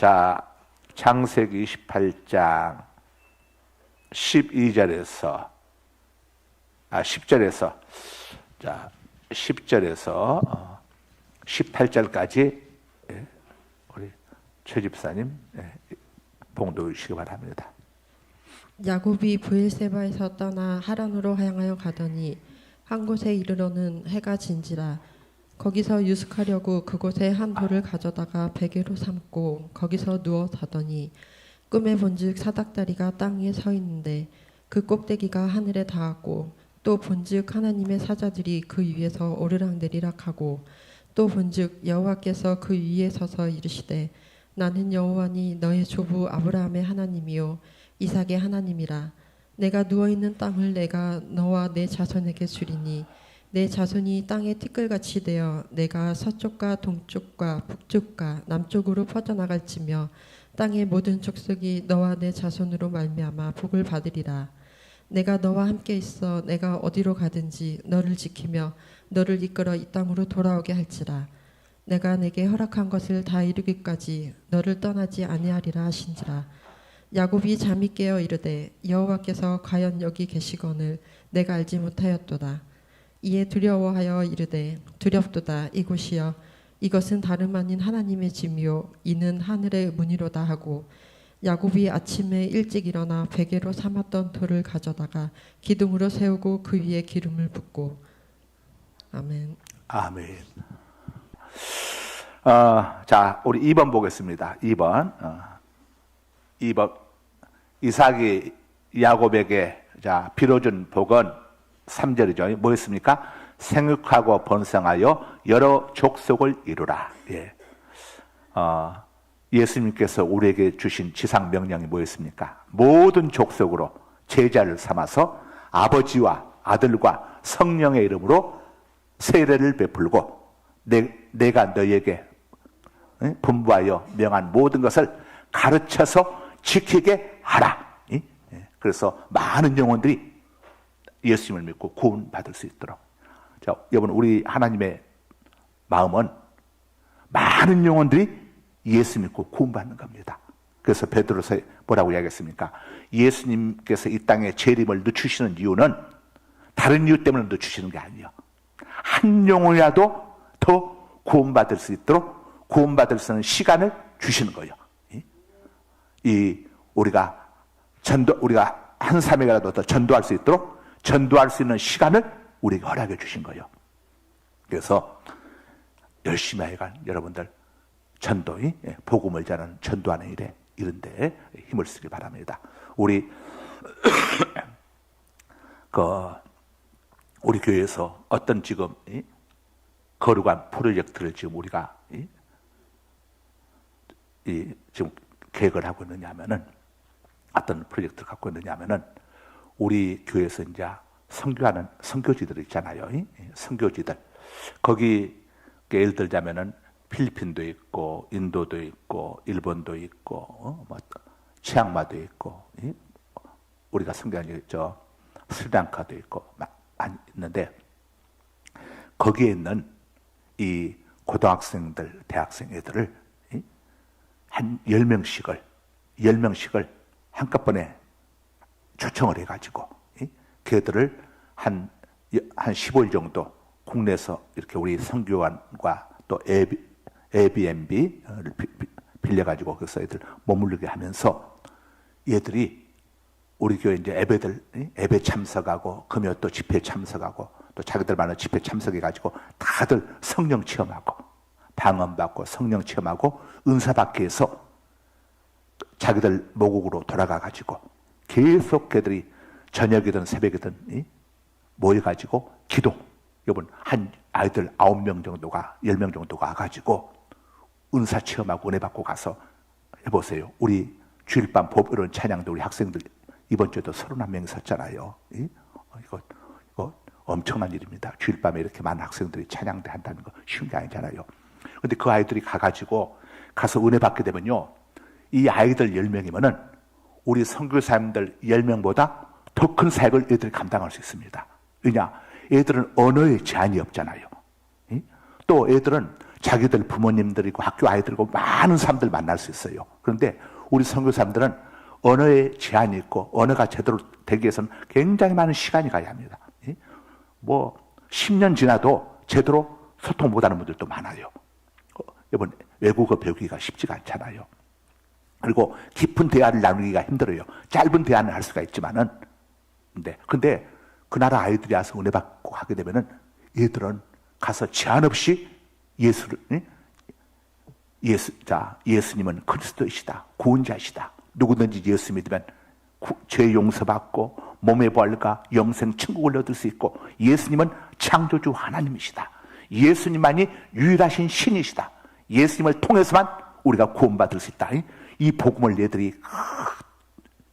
자, 창세기 28장 12절에서 10절에서 자, 10절에서 18절까지 우리 최 집사님 봉독해 주시기 바랍니다. 야곱이 브엘세바에서 떠나 하란으로 향하여 가더니 한 곳에 이르러는 해가 진지라. 거기서 유숙하려고 그곳에 한 돌을 가져다가 베개로 삼고 거기서 누워 자더니 꿈에 본즉 사닥다리가 땅 위에 서 있는데 그 꼭대기가 하늘에 닿았고 또 본즉 하나님의 사자들이 그 위에서 오르락내리락하고 또 본즉 여호와께서 그 위에 서서 이르시되 나는 여호와니 너의 조부 아브라함의 하나님이요 이삭의 하나님이라. 내가 누워있는 땅을 내가 너와 내 자손에게 주리니 내 자손이 땅의 티끌같이 되어 내가 서쪽과 동쪽과 북쪽과 남쪽으로 퍼져나갈지며 땅의 모든 족속이 너와 내 자손으로 말미암아 복을 받으리라. 내가 너와 함께 있어 내가 어디로 가든지 너를 지키며 너를 이끌어 이 땅으로 돌아오게 할지라. 내가 내게 허락한 것을 다 이루기까지 너를 떠나지 아니하리라 하신지라. 야곱이 잠이 깨어 이르되 여호와께서 과연 여기 계시거늘 내가 알지 못하였도다. 이에 두려워하여 이르되 두렵도다. 이곳이여 이것은 다름 아닌 하나님의 짐이요 이는 하늘의 문이로다 하고 야곱이 아침에 일찍 일어나 베개로 삼았던 돌을 가져다가 기둥으로 세우고 그 위에 기름을 붓고. 아멘. 아멘. 자, 우리 2번 보겠습니다. 2번 이삭이 야곱에게 자 빌어준 복은 3절이죠. 뭐였습니까? 생육하고 번성하여 여러 족속을 이루라. 예수님께서 우리에게 주신 지상 명령이 뭐였습니까? 모든 족속으로 제자를 삼아서 아버지와 아들과 성령의 이름으로 세례를 베풀고 내가 너희에게 분부하여 명한 모든 것을 가르쳐서 지키게 하라. 그래서 많은 영혼들이 예수님을 믿고 구원받을 수 있도록. 자, 여러분, 우리 하나님의 마음은 많은 영혼들이 예수 믿고 구원받는 겁니다. 그래서 베드로서 뭐라고 이야기했습니까? 예수님께서 이 땅에 재림을 늦추시는 이유는 다른 이유 때문에 늦추시는 게 아니에요. 한 영혼이라도 더 구원받을 수 있도록 구원받을 수 있는 시간을 주시는 거예요. 우리가 한 사람에게라도 더 전도할 수 있도록 전도할 수 있는 시간을 우리에게 허락해 주신 거예요. 그래서 열심히 하여간 여러분들 전도의 복음을 전하는 전도하는 일에 이런 데 힘을 쓰기 바랍니다. 우리 우리 교회에서 어떤 지금 거룩한 프로젝트를 지금 우리가 지금 계획을 하고 있느냐 하면은 어떤 프로젝트를 갖고 있느냐 하면은 우리 교회에서 이제 선교하는 선교지들 있잖아요. 선교지들. 거기 예를 들자면은 필리핀도 있고 인도도 있고 일본도 있고 치앙마도 있고 우리가 선교한 스리랑카도 있고 많이 있는데 거기에 있는 이 고등학생들, 대학생 애들을 한 10명씩을 한꺼번에 초청을 해가지고 걔들을 한 15일 정도 국내에서 이렇게 우리 선교관과 또 에비앤비를 빌려가지고 그래서 애들 머무르게 하면서 얘들이 우리 교회 이제 예배 참석하고 금요 또 집회 참석하고 또 자기들만의 집회 참석해가지고 다들 성령 체험하고 방언받고 성령 체험하고 은사 받기 위해서 자기들 모국으로 돌아가가지고 계속 걔들이 저녁이든 새벽이든 모여가지고 기도. 여러분 한 아이들 9명 정도가 10명 정도가 와가지고 은사 체험하고 은혜 받고 가서 해보세요. 우리 주일밤 이런 찬양도 우리 학생들 이번 주에도 31명이 섰잖아요. 이거 엄청난 일입니다. 주일밤에 이렇게 많은 학생들이 찬양대 한다는 거 쉬운 게 아니잖아요. 근데 그 아이들이 가서 은혜 받게 되면요. 이 아이들 10명이면은 우리 선교사님들 10명보다 더 큰 사역을 애들이 감당할 수 있습니다. 왜냐? 애들은 언어에 제한이 없잖아요. 또 애들은 자기들 부모님들이고 학교 아이들이고 많은 사람들 만날 수 있어요. 그런데 우리 선교사님들은 언어에 제한이 있고 언어가 제대로 되기 위해서는 굉장히 많은 시간이 가야 합니다. 뭐 10년 지나도 제대로 소통 못하는 분들도 많아요. 이번 외국어 배우기가 쉽지가 않잖아요. 그리고 깊은 대화를 나누기가 힘들어요. 짧은 대화는 할 수가 있지만은 근데 그 나라 아이들이 와서 은혜 받고 하게 되면은 얘들은 가서 제한 없이 예수님은 그리스도이시다, 구원자이시다. 누구든지 예수 믿으면 죄 용서받고 몸의 부활과 영생 천국을 얻을 수 있고 예수님은 창조주 하나님이시다. 예수님만이 유일하신 신이시다. 예수님을 통해서만 우리가 구원받을 수 있다. 이 복음을 얘들이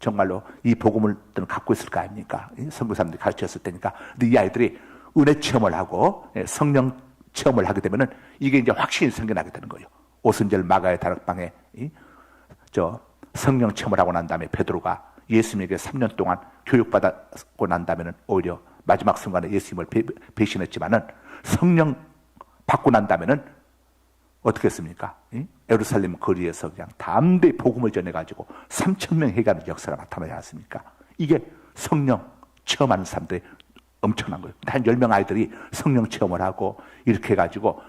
정말로 이 복음을 갖고 있을 거 아닙니까? 선교사님들이 가르쳤을 테니까. 근데 이 아이들이 은혜 체험을 하고 성령 체험을 하게 되면은 이게 이제 확신이 생겨나게 되는 거예요. 오순절 마가의 다락방에 성령 체험을 하고 난 다음에 베드로가 예수님에게 3년 동안 교육받고 난 다음에는 오히려 마지막 순간에 예수님을 배신했지만은 성령 받고 난 다음에는 어떻게 했습니까? 예루살렘 거리에서 그냥 담대히 복음을 전해가지고 3,000명 해가는 역사가 나타나지 않습니까? 이게 성령 체험하는 사람들의 엄청난 거예요. 한 10명 아이들이 성령 체험을 하고 이렇게 해가지고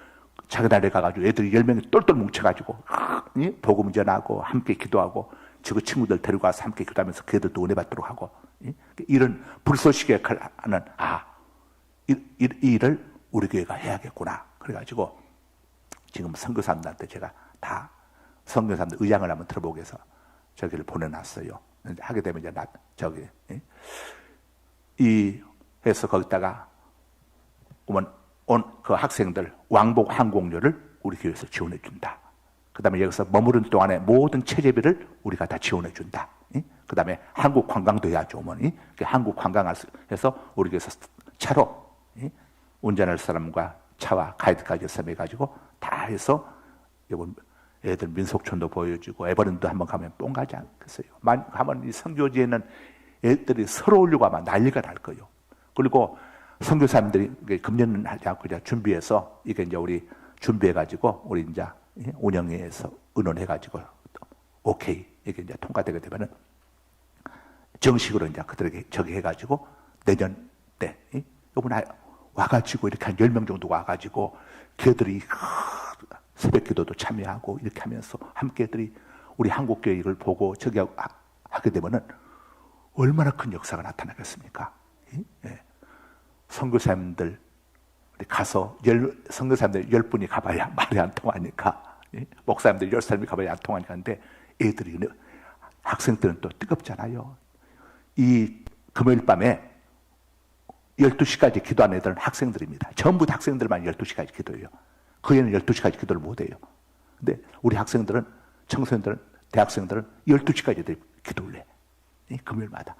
자기 나라에 가가지고 애들이 10명이 똘똘 뭉쳐가지고 복음 전하고 함께 기도하고 저 친구들 데리고 와서 함께 기도하면서 그 애들도 은혜 받도록 하고 이런 불쏘시개 역할을 하는 이 일을 우리 교회가 해야겠구나. 그래가지고 지금 선교사님들한테 제가 다 선교사님들 의향을 한번 들어보기 위해서 저기를 보내놨어요. 하게 되면 이제 해서 거기다가 그 학생들 왕복 항공료를 우리 교회에서 지원해 준다. 그 다음에 여기서 머무른 동안에 모든 체재비를 우리가 다 지원해 준다. 그 다음에 한국 관광도 해야죠, 어머니. 한국 관광을 해서 우리 교회에서 차로 운전할 사람과 차와 가이드까지 해가지고 다 해서 애들 민속촌도 보여주고 에버랜드 한번 가면 뽕 가지 않겠어요? 가면 이 선교지에는 애들이 서로 오려고 하면 난리가 날 거예요. 그리고 선교사님들이 금년 하자고 준비해서 이게 이제 우리 준비해가지고 우리 이제 운영회에서 의논해가지고 오케이 이게 이제 통과되게 되면은 정식으로 이제 그들에게 저기 해가지고 내년 때 이번에 와가지고 이렇게 한 10명 정도 와가지고 걔들이 새벽 기도도 참여하고 이렇게 하면서 함께 애들이 우리 한국교회를 보고 저기 하게 되면은 얼마나 큰 역사가 나타나겠습니까? 선교사님들 가서 선교사님들 10분이 가봐야 말이 안 통하니까 목사님들 10사람이 가봐야 안 통하니까 근데 애들이 학생들은 또 뜨겁잖아요. 이 금요일 밤에 12시까지 기도하는 애들은 학생들입니다. 전부 다 학생들만 12시까지 기도해요. 그 애는 12시까지 기도를 못해요. 근데 우리 학생들은 청소년들은 대학생들은 12시까지 기도를 해. 금요일마다.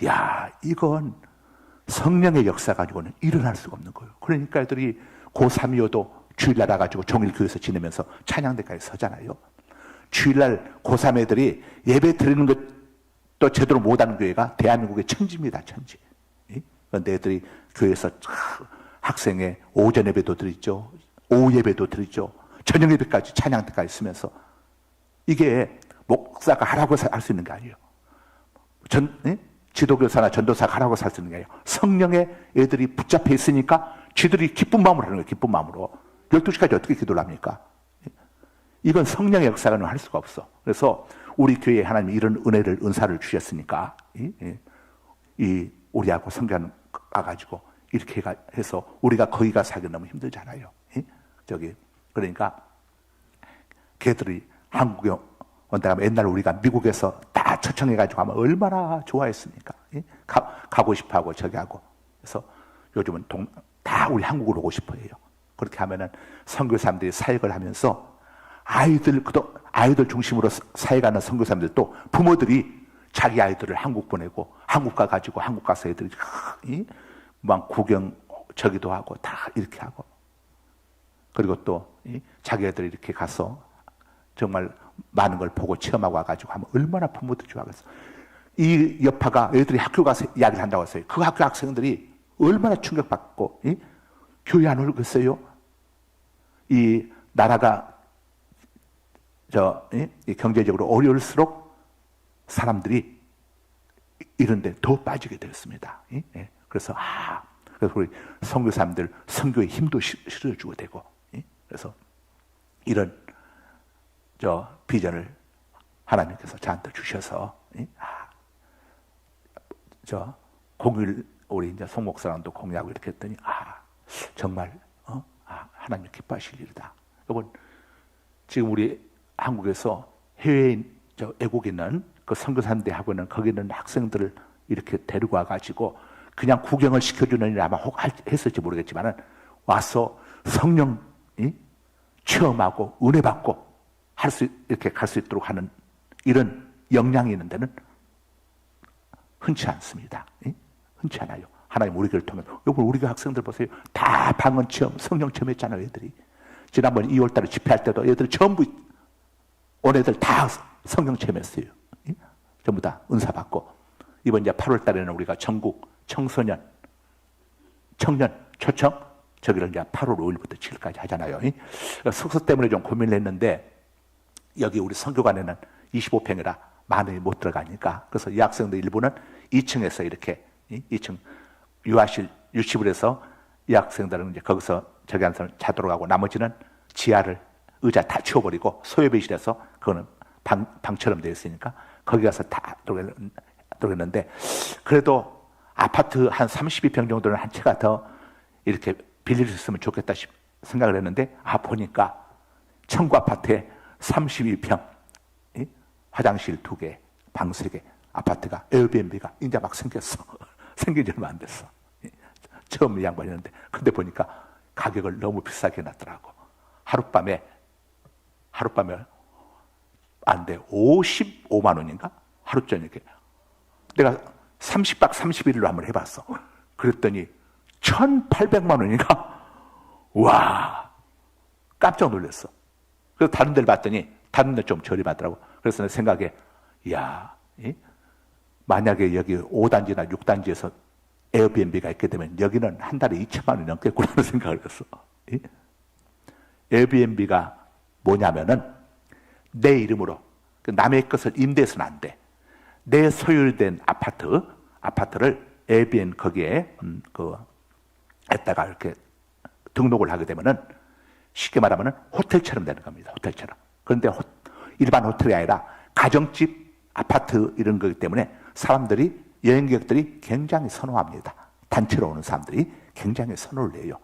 야, 이건 성령의 역사 가지고는 일어날 수가 없는 거예요. 그러니까 애들이 고3이어도 주일날 와가지고 종일 교회에서 지내면서 찬양대까지 서잖아요. 주일날 고3 애들이 예배 드리는 것도 제대로 못하는 교회가 대한민국의 천지입니다. 천지. 그런데 애들이 교회에서 학생의 오전 예배도 드리죠. 오후 예배도 드리죠. 저녁 예배까지 찬양대까지 쓰면서 이게 목사가 하라고 할 수 있는 게 아니에요. 지도교사나 전도사가 하라고 할 수 있는 게 아니에요. 성령의 애들이 붙잡혀 있으니까 쥐들이 기쁜 마음으로 하는 거예요. 기쁜 마음으로. 12시까지 어떻게 기도를 합니까? 이건 성령의 역사는 할 수가 없어. 그래서 우리 교회에 하나님이 이런 은혜를, 은사를 주셨으니까 우리하고 성경 가가지고 이렇게 해서 우리가 거기 가서 살기 너무 힘들잖아요. 그러니까 걔들이 한국에 온다 하면 옛날 우리가 미국에서 다 초청해가지고 하면 얼마나 좋아했습니까? 가고 싶어 하고 저기 하고. 그래서 요즘은 다 우리 한국으로 오고 싶어 해요. 그렇게 하면은 선교사님들이 사역을 하면서 아이들 중심으로 사역하는 선교사님들도 부모들이 자기 아이들을 한국 보내고 한국 가가지고 한국 가서 애들이 막 구경 저기도 하고 다 이렇게 하고 그리고 또 자기 애들이 이렇게 가서 정말 많은 걸 보고 체험하고 와가지고 하면 얼마나 부모들이 좋아하겠어. 이 여파가 애들이 학교 가서 이야기를 한다고 했어요. 그 학교 학생들이 얼마나 충격받고 교회 안 오겠어요? 이 나라가 이 경제적으로 어려울수록 사람들이 이런데 더 빠지게 되었습니다. 그래서 그래서 우리 선교사님들 선교의 힘도 실어주고 되고, 그래서 이런 비전을 하나님께서 저한테 주셔서 공일 우리 이제 송 목사랑도 공유하고 이렇게 했더니 정말 하나님 기뻐하실 일이다. 여러분 지금 우리 한국에서 해외인 외국에 있는 그 선교사님들 하고 있는 거기 있는 학생들을 이렇게 데리고 와가지고 그냥 구경을 시켜주는 일 아마 혹 했을지 모르겠지만은 와서 성령 체험하고 은혜 받고 이렇게 갈 수 있도록 하는 이런 역량이 있는 데는 흔치 않습니다. 흔치 않아요. 하나님 우리 교회를 통해 여러분 우리 교회 학생들 보세요. 다 방언 체험, 성령 체험 했잖아요. 애들이 지난번 2월 달에 집회할 때도 애들 전부 온 애들 다 성령 체험했어요. 전부 다 은사 받고 이번 이제 8월 달에는 우리가 전국 청소년, 청년 초청 저기를 이제 8월 5일부터 7일까지 하잖아요. 숙소 때문에 좀 고민을 했는데 여기 우리 선교관에는 25평이라 많이 못 들어가니까 그래서 이 학생들 일부는 2층에서 이렇게 2층 유아실 유치부를 해서 이 학생들은 이제 거기서 저기 앉아서 자도록 하고 나머지는 지하를 의자 다 치워버리고 소요배실에서 그거는 방처럼 되어 있으니까 거기 가서 다 들어갔는데 그래도 아파트 한 32평 정도는 한 채가 더 이렇게 빌릴 수 있으면 좋겠다 생각을 했는데 보니까 청구 아파트에 32평 화장실 2개, 방 3개 아파트가 에어비앤비가 이제 막 생겼어. 생긴 지 얼마 안 됐어. 처음 양반이 했는데 근데 보니까 가격을 너무 비싸게 놨더라고. 하룻밤에 안 돼. 55만 원인가? 하루 저녁에. 내가 30박 31일로 한번 해봤어. 그랬더니 1,800만 원인가? 와, 깜짝 놀랐어. 그래서 다른 데를 봤더니 다른 데 좀 저렴하더라고. 그래서 내 생각에 만약에 여기 5단지나 6단지에서 에어비앤비가 있게 되면 여기는 한 달에 2천만 원이 넘겠구나 생각을 했어. 에어비앤비가 뭐냐면은 내 이름으로 남의 것을 임대해서는 안 돼. 내 소유된 아파트를 에어비앤 거기에 에다가 이렇게 등록을 하게 되면은 쉽게 말하면은 호텔처럼 되는 겁니다. 호텔처럼. 그런데 일반 호텔이 아니라 가정집, 아파트 이런 거기 때문에 사람들이 여행객들이 굉장히 선호합니다. 단체로 오는 사람들이 굉장히 선호를 해요.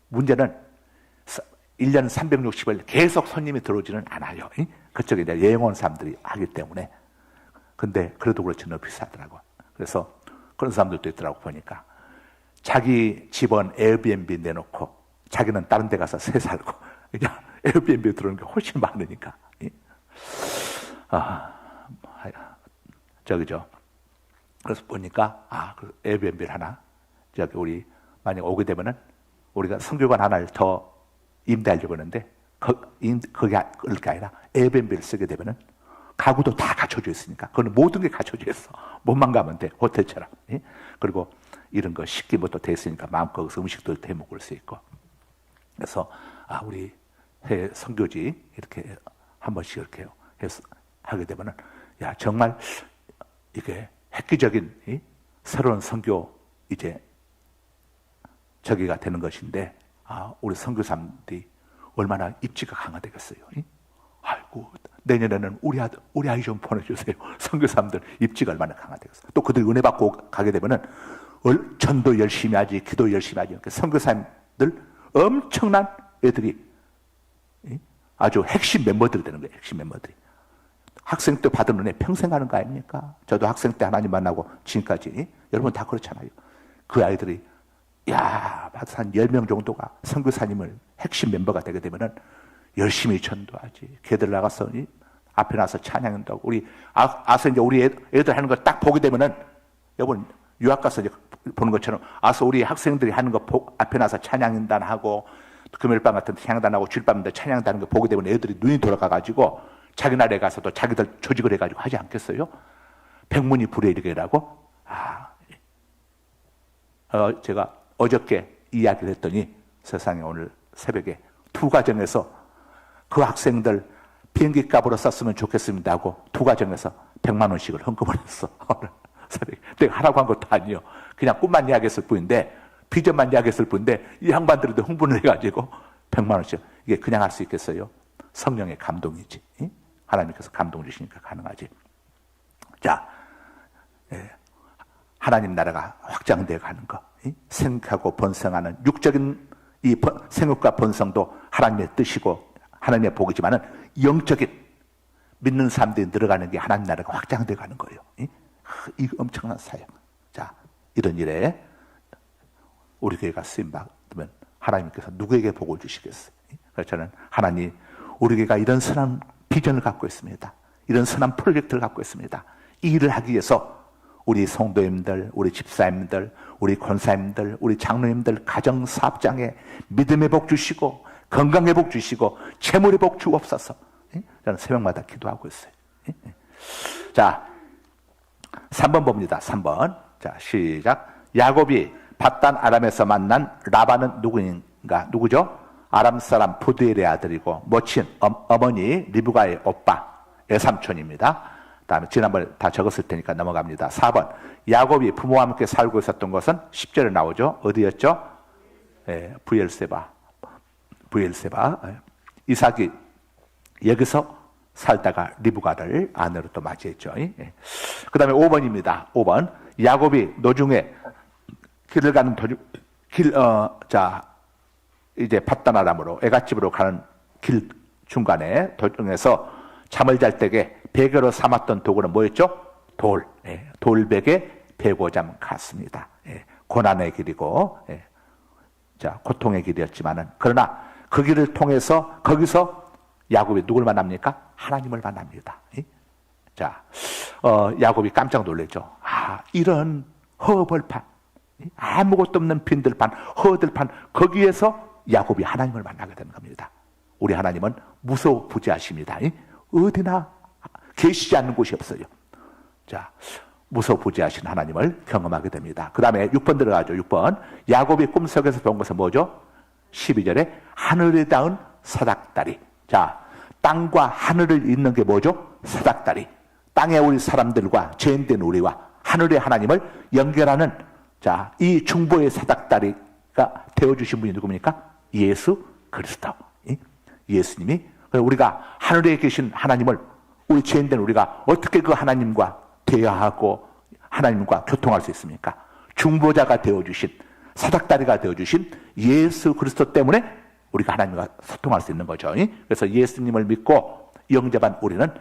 문제는 1년 360일 계속 손님이 들어오지는 않아요. 그쪽에 이제 여행 온 사람들이 하기 때문에. 근데 그래도 그렇지 너무 비싸더라고. 그래서 그런 사람들도 있더라고 보니까. 자기 집은 에어비앤비 내놓고 자기는 다른 데 가서 새 살고 그냥 에어비앤비 들어오는 게 훨씬 많으니까. 저기죠. 그래서 보니까 그 에어비앤비를 하나 저기 우리 만약 오게 되면은 우리가 성교관 하나를 더 임대하려고 하는데 거기 그럴 게 아니라 에어비앤비를 쓰게 되면은 가구도 다 갖춰져 있으니까 그거는 모든 게 갖춰져 있어. 몸만 가면 돼. 호텔처럼. 그리고 이런 거 식기 뭐도 돼 있으니까 마음껏 거기서 음식도 해 먹을 수 있고. 그래서 우리 해외 선교지 이렇게 한 번씩 이렇게 해서 하게 되면은 정말 이게 획기적인 새로운 선교 이제 저기가 되는 것인데 우리 선교사님들이 얼마나 입지가 강화되겠어요. 아이고 내년에는 우리 아이 좀 보내주세요. 선교사님들 입지가 얼마나 강화되겠어요. 또 그들 은혜 받고 가게 되면은 전도 열심히 하지, 기도 열심히 하지. 선교사님들 엄청난 애들이 아주 핵심 멤버들이 되는 거예요. 핵심 멤버들이. 학생 때 받은 은혜 평생 하는 거 아닙니까? 저도 학생 때 하나님 만나고 지금까지 여러분 다 그렇잖아요. 그 아이들이 한 10명 정도가 선교사님을 핵심 멤버가 되게 되면은 열심히 전도하지. 걔들 나가서 앞에 나서 찬양한다 하고 우리 이제 우리 애들 하는 거 딱 보게 되면은 여러분 유학 가서 이제 보는 것처럼 우리 학생들이 하는 거 앞에 나서 찬양단 하고 금요일밤 같은 데 찬양단 하고 주일밤인데 찬양단 하는 거 보게 되면 애들이 눈이 돌아가가지고 자기 나라에 가서도 자기들 조직을 해가지고 하지 않겠어요? 백문이 불여일견이라고? 제가 어저께 이야기를 했더니 세상에 오늘 새벽에 두 가정에서 그 학생들 비행기 값으로 썼으면 좋겠습니다 하고 두 가정에서 100만 원씩을 헌금을 했어. 내가 하라고 한 것도 아니요. 그냥 꿈만 이야기했을 뿐인데, 비전만 이야기했을 뿐인데, 이 양반들도 흥분을 해가지고 100만 원씩. 이게 그냥 할 수 있겠어요? 성령의 감동이지. 하나님께서 감동 주시니까 가능하지. 자, 하나님 나라가 확장되어 가는 거. 생육하고 번성하는 육적인 이 생육과 번성도 하나님의 뜻이고 하나님의 복이지만은 영적인 믿는 사람들이 늘어가는 게 하나님 나라가 확장되어 가는 거예요. 이 엄청난 사역. 자, 이런 일에 우리 교회가 쓰임 받으면 하나님께서 누구에게 복을 주시겠어요? 그래서 저는 하나님, 우리 교회가 이런 선한 비전을 갖고 있습니다. 이런 선한 프로젝트를 갖고 있습니다. 이 일을 하기 위해서 우리 성도님들, 우리 집사님들, 우리 권사님들, 우리 장로님들, 가정사업장에 믿음의 복 주시고 건강의 복 주시고 재물의 복 주옵소서. 저는 새벽마다 기도하고 있어요. 자, 3번 봅니다. 3번. 자, 시작. 야곱이 밧단 아람에서 만난 라반은 누구인가? 누구죠? 아람 사람 부두엘의 아들이고 모친 어머니 리브가의 오빠 애삼촌입니다. 다음에 지난번에 다 적었을 테니까 넘어갑니다. 4번. 야곱이 부모와 함께 살고 있었던 것은 10절에 나오죠. 어디였죠? 브엘세바. 이삭이 여기서 살다가 리브가를 아내로 또 맞이했죠. 그 다음에 5번입니다. 5번. 야곱이 노중에 길을 가는 도중, 이제 밧단아람으로 애갓집으로 가는 길 중간에 도중에서 잠을 잘 때에 베개로 삼았던 도구는 뭐였죠? 돌베개 베고잠 같습니다. 고난의 길이고, 자, 고통의 길이었지만은, 그러나 그 길을 통해서 거기서 야곱이 누굴 만납니까? 하나님을 만납니다. 자, 야곱이 깜짝 놀랐죠. 아, 이런 허벌판, 아무것도 없는 빈들판, 허들판, 거기에서 야곱이 하나님을 만나게 되는 겁니다. 우리 하나님은 무소부지하십니다. 어디나 계시지 않는 곳이 없어요. 자, 무소부지하신 하나님을 경험하게 됩니다. 그 다음에 6번 들어가죠. 6번. 야곱이 꿈속에서 본 것은 뭐죠? 12절에 하늘에 닿은 사닥다리. 자, 땅과 하늘을 잇는 게 뭐죠? 사닥다리. 땅에 우리 사람들과 죄인된 우리와 하늘의 하나님을 연결하는, 자, 이 중보의 사닥다리가 되어주신 분이 누굽니까? 예수 그리스도. 예수님이, 우리가 하늘에 계신 하나님을, 우리 죄인된 우리가 어떻게 그 하나님과 대화하고 하나님과 교통할 수 있습니까? 중보자가 되어주신, 사닥다리가 되어주신 예수 그리스도 때문에 우리가 하나님과 소통할 수 있는 거죠. 그래서 예수님을 믿고 영접한 우리는,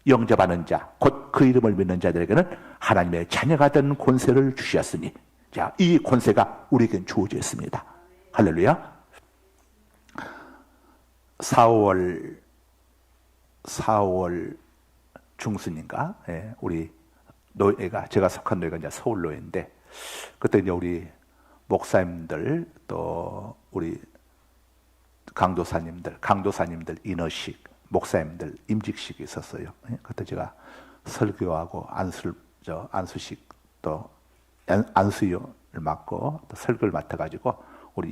영접하는 자, 곧 그 이름을 믿는 자들에게는 하나님의 자녀가 된 권세를 주셨으니, 자, 이 권세가 우리에겐 주어져 있습니다. 할렐루야. 4월 중순인가? 우리 노예가, 제가 속한 노예가 이제 서울 노예인데, 그때 이제 우리 목사님들, 또 우리 강도사님들 인허식, 목사님들 임직식이 있었어요. 그때 제가 설교하고 안수식 또 안수요를 맡고 또 설교를 맡아가지고 우리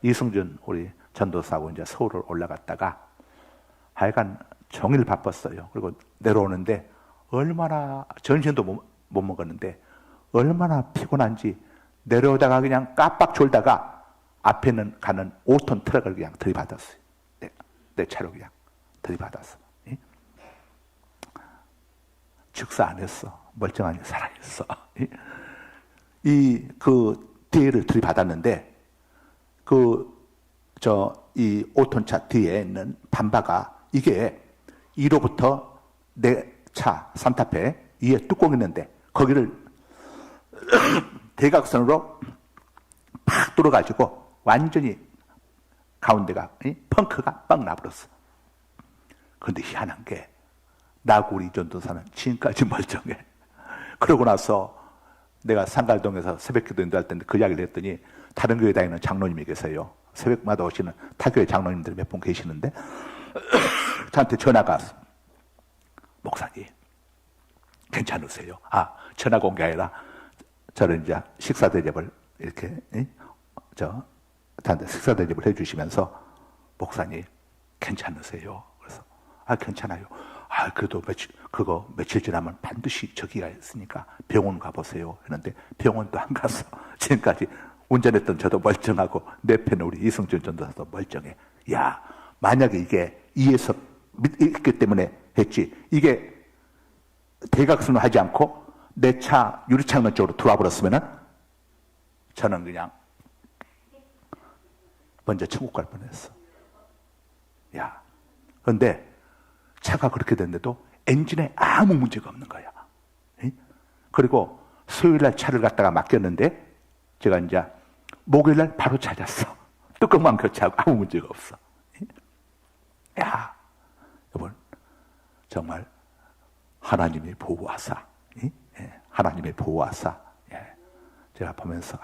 이승준 우리 전도사하고 이제 서울을 올라갔다가 하여간 종일 바빴어요. 그리고 내려오는데 얼마나, 전신도 못 먹었는데 얼마나 피곤한지 내려오다가 그냥 깜빡 졸다가 앞에는 가는 5톤 트럭을 그냥 들이받았어요. 내 차로 그냥 들이받았어. 즉사 안 했어. 멀쩡하니 살아있어. 그 뒤를 들이받았는데 이 5톤 차 뒤에 있는 반바가, 이게 2로부터 내 차 산타페 위에 뚜껑 있는데 거기를 대각선으로 팍 뚫어가지고 완전히 가운데가 펑크가 빡 나버렸어. 그런데 희한한 게 나고 우리 전도사는 지금까지 멀쩡해. 그러고 나서 내가 상갈동에서 새벽기도 인도할 때인데 그 이야기를 했더니 다른 교회 다니는 장로님이 계세요. 새벽마다 오시는 타교회 장로님들 몇 분 계시는데 저한테 전화가 왔어. 목사님 괜찮으세요? 전화가 온 게 아니라 저는 이제 식사 대접을 이렇게 저한테 식사 대접을 해주시면서 목사님 괜찮으세요? 그래서 괜찮아요. 그래도 며칠 지나면 반드시 저기가 있으니까 병원 가보세요 했는데 병원도 안 가서 지금까지 운전했던 저도 멀쩡하고 내 편에 우리 이승준 전도사도 멀쩡해. 야, 만약에 이게 이해서 있기 때문에 했지, 이게 대각선을 하지 않고 내 차 유리창문 쪽으로 들어와 버렸으면은 저는 그냥 먼저 천국 갈 뻔했어. 야, 근데 차가 그렇게 됐는데도 엔진에 아무 문제가 없는 거야. 그리고 수요일날 차를 갖다가 맡겼는데 제가 이제 목요일날 바로 찾았어. 뚜껑만 교체하고 아무 문제가 없어. 야, 여러분, 정말 하나님의 보호하사, 하나님의 보호하사. 제가 보면서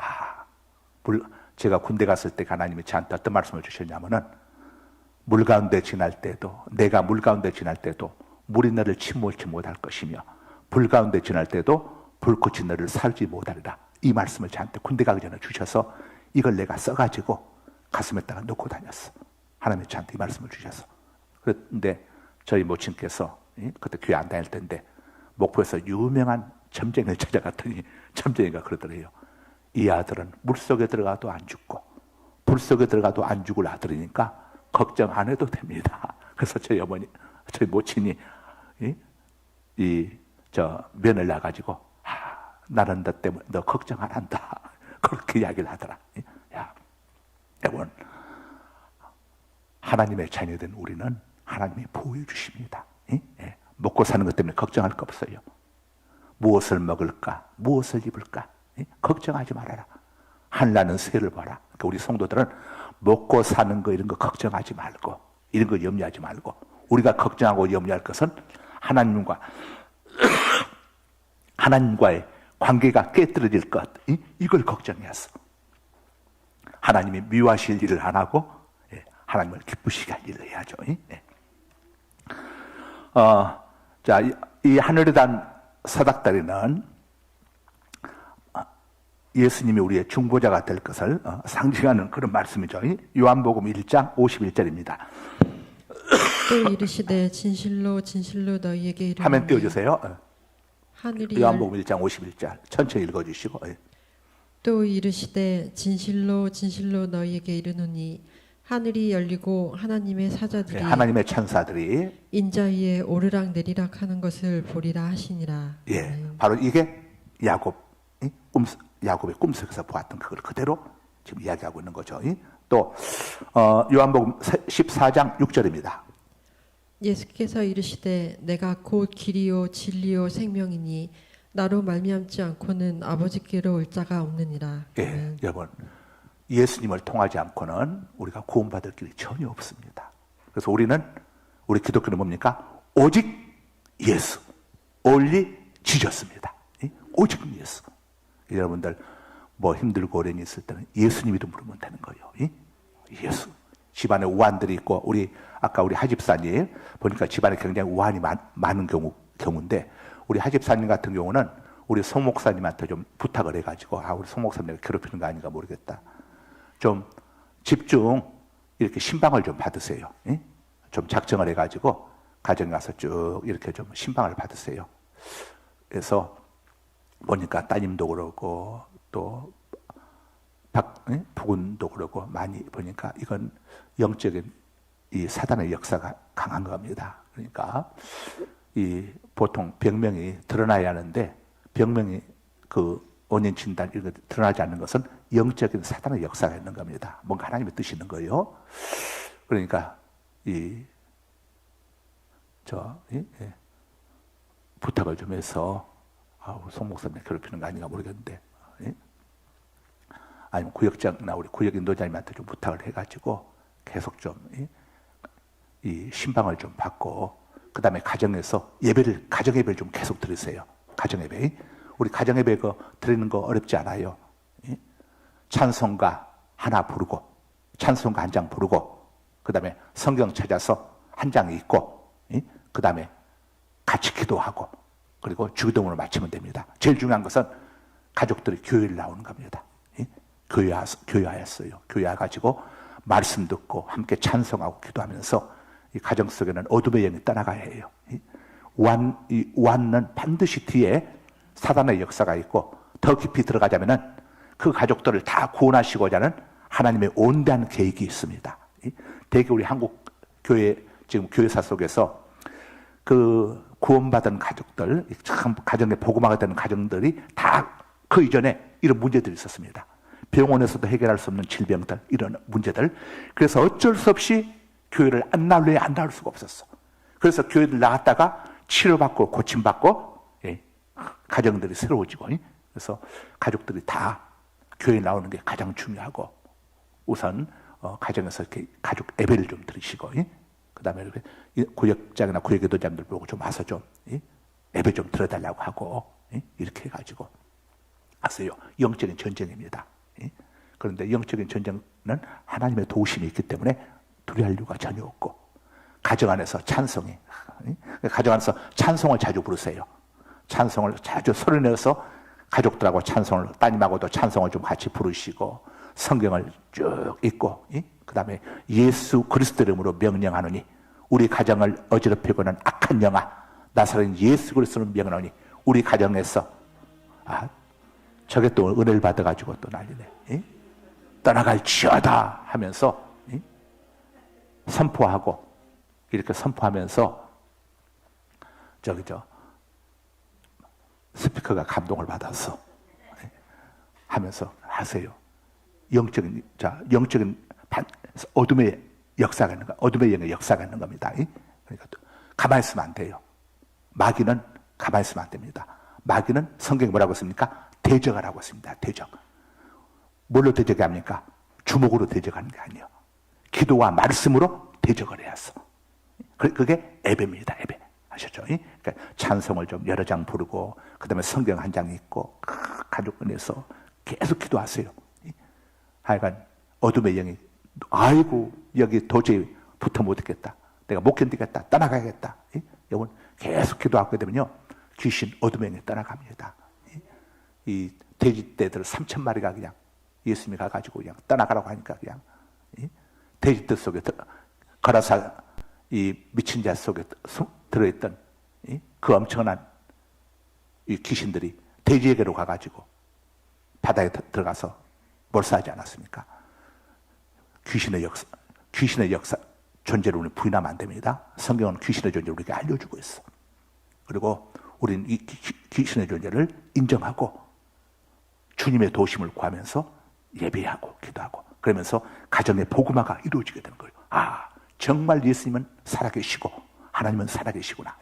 제가 군대 갔을 때 하나님이 저한테 어떤 말씀을 주셨냐면은, 물 가운데 지날 때도, 내가 물 가운데 지날 때도 물이 너를 침몰치 못할 것이며 불 가운데 지날 때도 불꽃이 너를 살지 못하리라. 이 말씀을 저한테 군대 가기 전에 주셔서 이걸 내가 써가지고 가슴에다가 넣고 다녔어. 하나님이 저한테 이 말씀을 주셔서. 그런데 저희 모친께서 그때 교회 안 다닐 때인데 목포에서 유명한 점쟁이를 찾아갔더니 점쟁이가 그러더래요. 이 아들은 물속에 들어가도 안 죽고 불 속에 들어가도 안 죽을 아들이니까 걱정 안 해도 됩니다. 그래서 저희 어머니, 저희 모친이 면을 놔가지고 나는 너 때문에 너 걱정 안 한다. 그렇게 이야기를 하더라. 야, 여러분, 하나님의 자녀된 우리는 하나님이 보호해 주십니다. 먹고 사는 것 때문에 걱정할 거 없어요. 무엇을 먹을까? 무엇을 입을까? 걱정하지 말아라. 하늘나는 새를 봐라. 그러니까 우리 성도들은 먹고 사는 거 이런 거 걱정하지 말고, 이런 거 염려하지 말고, 우리가 걱정하고 염려할 것은 하나님과의 관계가 깨뜨려질 것, 이걸 걱정해서 하나님이 미워하실 일을 안 하고 하나님을 기쁘시게 할 일을 해야죠. 자, 이 하늘에 단 사닥다리는 예수님이 우리의 중보자가 될 것을 상징하는 그런 말씀이죠. 요한복음 1장 51절입니다. 또 이르시되 진실로 진실로 너희에게 이르노니. 화면 띄워주세요. 하늘이 요한복음 1장 51절 천천히 읽어주시고. 또 이르시되 진실로 진실로 너희에게 이르노니 하늘이 열리고 하나님의 사자들이 하나님의 천사들이 인자 위에 오르락 내리락 하는 것을 보리라 하시니라. 바로 이게 야곱의 꿈속에서 보았던 그걸 그대로 지금 이야기하고 있는 거죠. 또 요한복음 14장 6절입니다. 예수께서 이르시되 내가 곧 길이요 진리요 생명이니 나로 말미암지 않고는 아버지께로 올 자가 없느니라. 여러분, 예수님을 통하지 않고는 우리가 구원받을 길이 전혀 없습니다. 그래서 우리 기독교는 뭡니까? 오직 예수, only 지졌습니다. 오직 예수. 여러분들 뭐 힘들고 어려움이 있을 때는 예수님 이름 부르면 되는 거예요. 예수. 집안에 우환들이 있고, 아까 우리 하집사님 보니까 집안에 굉장히 우환이 많은 경우인데, 우리 하집사님 같은 경우는 우리 송 목사님한테 좀 부탁을 해가지고, 우리 송 목사님 괴롭히는 거 아닌가 모르겠다. 좀 집중 이렇게 신방을 좀 받으세요. 좀 작정을 해가지고 가정에 가서 쭉 이렇게 좀 신방을 받으세요. 그래서 보니까 따님도 그러고 또 부군도 그러고 많이 보니까 이건 영적인 이 사단의 역사가 강한 겁니다. 그러니까 보통 병명이 드러나야 하는데 병명이 그 원인 진단 이런 거 드러나지 않는 것은 영적인 사단의 역사가 있는 겁니다. 뭔가 하나님의 뜻이 있는 거예요. 그러니까 부탁을 좀 해서 송 목사님 괴롭히는 거 아닌가 모르겠는데, 아니면 구역장이나 우리 구역 인도자님한테 좀 부탁을 해가지고 계속 좀 이 신방을 좀 받고, 그 다음에 가정에서 가정 예배를 좀 계속 드리세요. 가정 예배. 우리 가정 예배 드리는 거 어렵지 않아요. 찬송가 하나 부르고, 찬송가 한 장 부르고, 그 다음에 성경 찾아서 한 장 읽고, 그 다음에 같이 기도하고, 그리고 주기도문을 마치면 됩니다. 제일 중요한 것은 가족들이 교회를 나오는 겁니다. 교회하였어요. 교회 가지고 말씀 듣고 함께 찬송하고 기도하면서 이 가정 속에는 어둠의 영이 떠나가야 해요. 이 우한은 반드시 뒤에 사단의 역사가 있고 더 깊이 들어가자면은 그 가족들을 다 구원하시고자 하는 하나님의 온대한 계획이 있습니다. 대개 우리 한국 교회 지금 교회사 속에서 그 구원받은 가족들, 참 가정에 복음화가 되는 가정들이 다 그 이전에 이런 문제들이 있었습니다. 병원에서도 해결할 수 없는 질병들, 이런 문제들. 그래서 어쩔 수 없이 교회를 안 나올래야 안 나올 수가 없었어. 그래서 교회를 나갔다가 치료받고 고침받고 가정들이 새로워지고, 그래서 가족들이 다 교회 나오는 게 가장 중요하고, 우선 가정에서 이렇게 가족 예배를 좀 드리시고, 그 다음에 구역장이나 구역기도자들 보고 좀 와서 좀 예배 좀 들어달라고 하고, 이렇게 해가지고 하세요. 영적인 전쟁입니다. 그런데 영적인 전쟁은 하나님의 도우심이 있기 때문에 두려워할 이유가 전혀 없고, 가정 안에서 찬송이, 가정 안에서 찬송을 자주 부르세요. 찬송을 자주 소리내서 가족들하고 찬송을, 따님하고도 찬송을 좀 같이 부르시고, 성경을 쭉 읽고, 그 다음에 예수 그리스도 이름으로 명령하노니 우리 가정을 어지럽히고는 악한 영아 나사렛 예수 그리스도를 명령하노니 우리 가정에서 저게 또 은혜를 받아가지고 또 난리네. 떠나갈지어다 하면서 선포하고, 이렇게 선포하면서 스피커가 감동을 받아서 하면서 하세요. 영적인 어둠의 역사가 있는 거, 어둠의 영의 역사가 있는 겁니다. 그러니까 가만히 있으면 안 돼요. 마귀는 가만히 있으면 안 됩니다. 마귀는 성경에 뭐라고 했습니까? 대적하라고 했습니다. 대적. 뭘로 대적합니까? 주먹으로 대적하는 게 아니에요. 기도와 말씀으로 대적을 해야 했어. 그게 예배입니다. 예배. 아셨죠? 그러니까 찬송을 좀 여러 장 부르고, 그 다음에 성경 한 장 읽고, 가족분에서 계속 기도하세요. 하여간 어둠의 영이 아이고 여기 도저히 붙어 못 있겠다, 내가 못 견디겠다, 떠나가야겠다, 여러분 계속 기도하게 되면요 귀신 어둠의 영이 떠나갑니다. 이 돼지떼들 3,000마리가 그냥 예수님이 가가지고 그냥 떠나가라고 하니까 그냥 돼지떼 속에 거라사 이 미친 자 속에 들어있던 그 엄청난 이 귀신들이 돼지에게로 가가지고 바다에 들어가서 몰사하지 않았습니까? 귀신의 역사 존재를 우리 부인하면 안 됩니다. 성경은 귀신의 존재를 우리에게 알려주고 있어. 그리고 우리는 이 귀신의 존재를 인정하고 주님의 도심을 구하면서 예배하고 기도하고, 그러면서 가정의 복음화가 이루어지게 되는 거예요. 정말 예수님은 살아계시고 하나님은 살아계시구나.